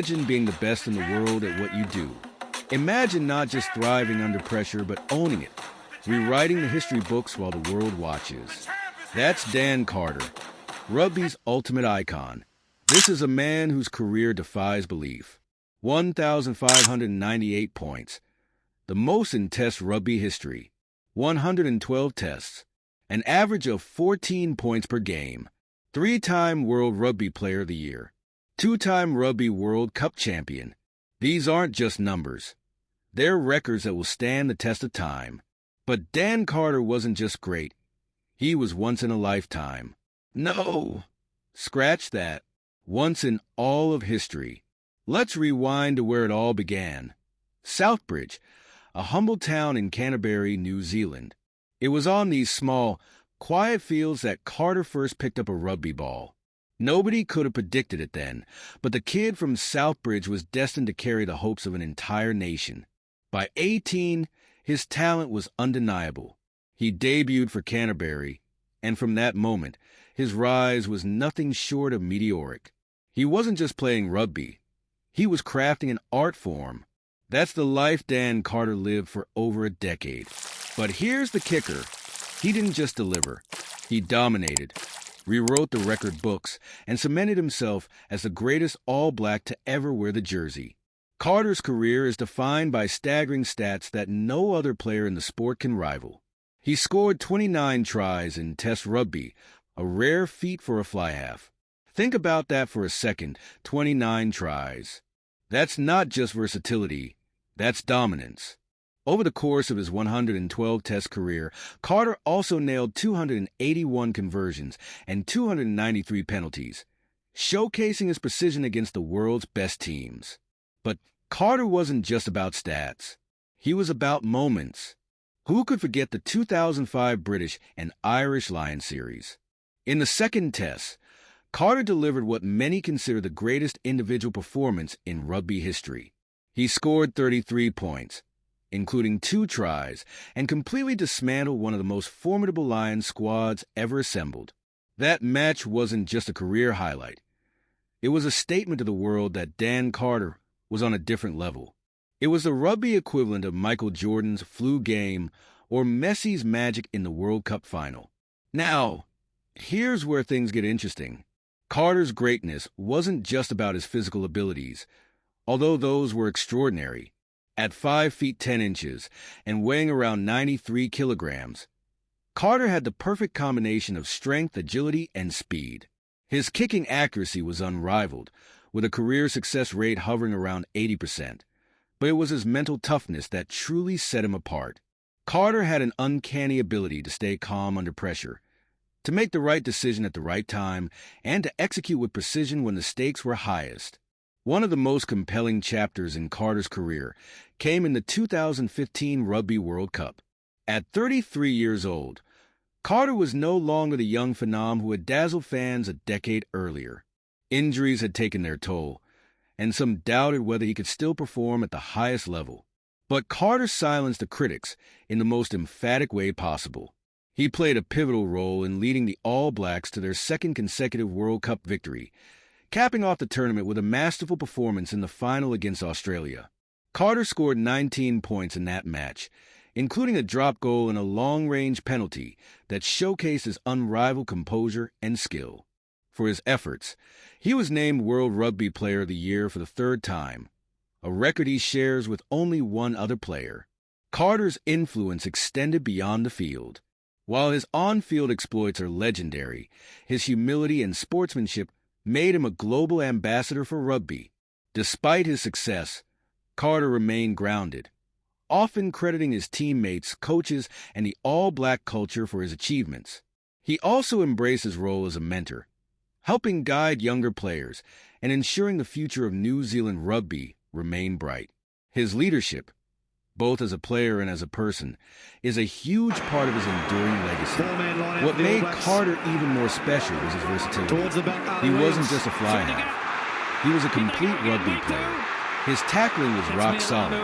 Imagine being the best in the world at what you do. Imagine not just thriving under pressure, but owning it, rewriting the history books while the world watches. That's Dan Carter, rugby's ultimate icon. This is a man whose career defies belief. 1,598 points, the most in Test rugby history. 112 tests, an average of 14 points per game. Three-time World Rugby Player of the Year. Two-time Rugby World Cup champion. These aren't just numbers. They're records that will stand the test of time. But Dan Carter wasn't just great. He was once in a lifetime. No! Scratch that. Once in all of history. Let's rewind to where it all began. Southbridge, a humble town in Canterbury, New Zealand. It was on these small, quiet fields that Carter first picked up a rugby ball. Nobody could have predicted it then, but the kid from Southbridge was destined to carry the hopes of an entire nation. By 18, his talent was undeniable. He debuted for Canterbury, and from that moment, his rise was nothing short of meteoric. He wasn't just playing rugby. He was crafting an art form. That's the life Dan Carter lived for over a decade. But here's the kicker. He didn't just deliver. He dominated, rewrote the record books, and cemented himself as the greatest All Black to ever wear the jersey. Carter's career is defined by staggering stats that no other player in the sport can rival. He scored 29 tries in Test rugby, a rare feat for a fly-half. Think about that for a second, 29 tries. That's not just versatility, that's dominance. Over the course of his 112 Test career, Carter also nailed 281 conversions and 293 penalties, showcasing his precision against the world's best teams. But Carter wasn't just about stats. He was about moments. Who could forget the 2005 British and Irish Lions series? In the second Test, Carter delivered what many consider the greatest individual performance in rugby history. He scored 33 points, including 2 tries, and completely dismantled one of the most formidable Lions squads ever assembled. That match wasn't just a career highlight. It was a statement to the world that Dan Carter was on a different level. It was the rugby equivalent of Michael Jordan's flu game or Messi's magic in the World Cup final. Now, here's where things get interesting. Carter's greatness wasn't just about his physical abilities, although those were extraordinary. At 5 feet 10 inches and weighing around 93 kilograms, Carter had the perfect combination of strength, agility, and speed. His kicking accuracy was unrivaled, with a career success rate hovering around 80%. But it was his mental toughness that truly set him apart. Carter had an uncanny ability to stay calm under pressure, to make the right decision at the right time, and to execute with precision when the stakes were highest. One of the most compelling chapters in Carter's career came in the 2015 Rugby World Cup. At 33 years old, Carter was no longer the young phenom who had dazzled fans a decade earlier. Injuries had taken their toll, and some doubted whether he could still perform at the highest level. But Carter silenced the critics in the most emphatic way possible. He played a pivotal role in leading the All Blacks to their second consecutive World Cup victory, capping off the tournament with a masterful performance in the final against Australia. Carter scored 19 points in that match, including a drop goal and a long-range penalty that showcased his unrivaled composure and skill. For his efforts, he was named World Rugby Player of the Year for the 3rd time, a record he shares with only one other player. Carter's influence extended beyond the field. While his on-field exploits are legendary, his humility and sportsmanship made him a global ambassador for rugby. Despite his success, Carter remained grounded, often crediting his teammates, coaches, and the all-black culture for his achievements. He also embraced his role as a mentor, helping guide younger players and ensuring the future of New Zealand rugby remained bright. His leadership, both as a player and as a person, is a huge part of his enduring legacy. What made Carter even more special was his versatility. He wasn't just a fly-half. He was a complete rugby player. His tackling was rock solid.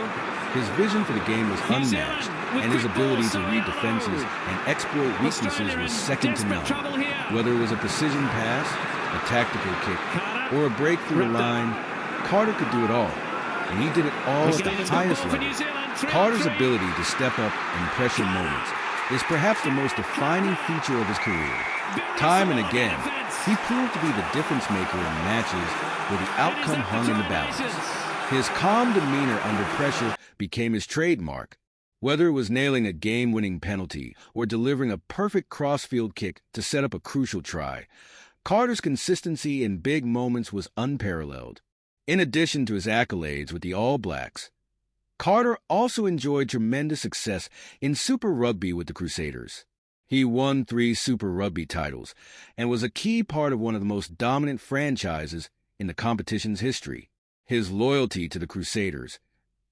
His vision for the game was unmatched, and his ability to read defenses and exploit weaknesses was second to none. Whether it was a precision pass, a tactical kick, or a break through the line, Carter could do it all, and he did it all at the highest level. Carter's ability to step up in pressure moments is perhaps the most defining feature of his career. Time and again, he proved to be the difference maker in matches where the outcome hung in the balance. His calm demeanor under pressure became his trademark. Whether it was nailing a game-winning penalty or delivering a perfect cross-field kick to set up a crucial try, Carter's consistency in big moments was unparalleled. In addition to his accolades with the All Blacks, Carter also enjoyed tremendous success in Super Rugby with the Crusaders. He won 3 Super Rugby titles and was a key part of one of the most dominant franchises in the competition's history. His loyalty to the Crusaders,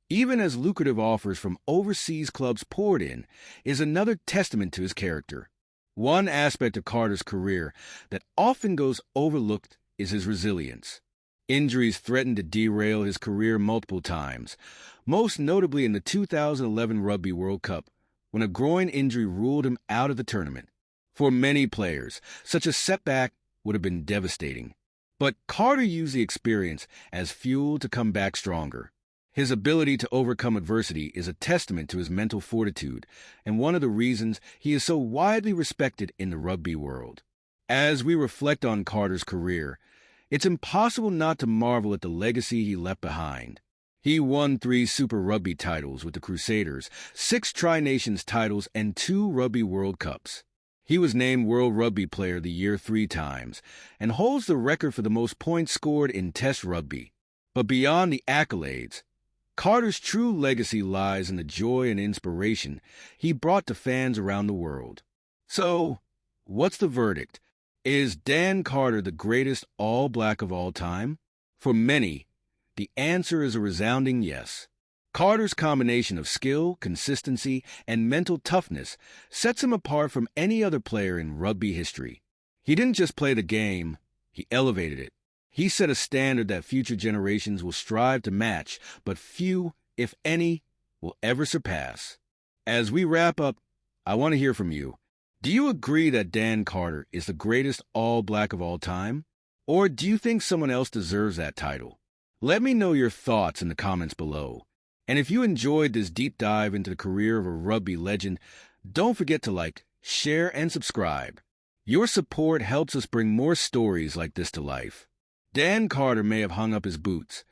even as lucrative offers from overseas clubs poured in, is another testament to his character. One aspect of Carter's career that often goes overlooked is his resilience. Injuries threatened to derail his career multiple times, most notably in the 2011 Rugby World Cup, when a groin injury ruled him out of the tournament. For many players, such a setback would have been devastating. But Carter used the experience as fuel to come back stronger. His ability to overcome adversity is a testament to his mental fortitude, and one of the reasons he is so widely respected in the rugby world. As we reflect on Carter's career, it's impossible not to marvel at the legacy he left behind. He won 3 Super Rugby titles with the Crusaders, 6 Tri-Nations titles, and 2 Rugby World Cups. He was named World Rugby Player of the Year 3 times and holds the record for the most points scored in Test rugby. But beyond the accolades, Carter's true legacy lies in the joy and inspiration he brought to fans around the world. So, what's the verdict? Is Dan Carter the greatest All Black of all time? For many, the answer is a resounding yes. Carter's combination of skill, consistency, and mental toughness sets him apart from any other player in rugby history. He didn't just play the game, he elevated it. He set a standard that future generations will strive to match, but few, if any, will ever surpass. As we wrap up, I want to hear from you. Do you agree that Dan Carter is the greatest All Black of all time? Or do you think someone else deserves that title? Let me know your thoughts in the comments below. And if you enjoyed this deep dive into the career of a rugby legend, don't forget to like, share, and subscribe. Your support helps us bring more stories like this to life. Dan Carter may have hung up his boots,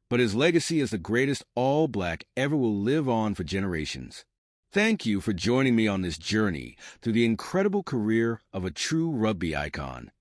but his legacy as the greatest All Black ever will live on for generations. Thank you for joining me on this journey through the incredible career of a true rugby icon.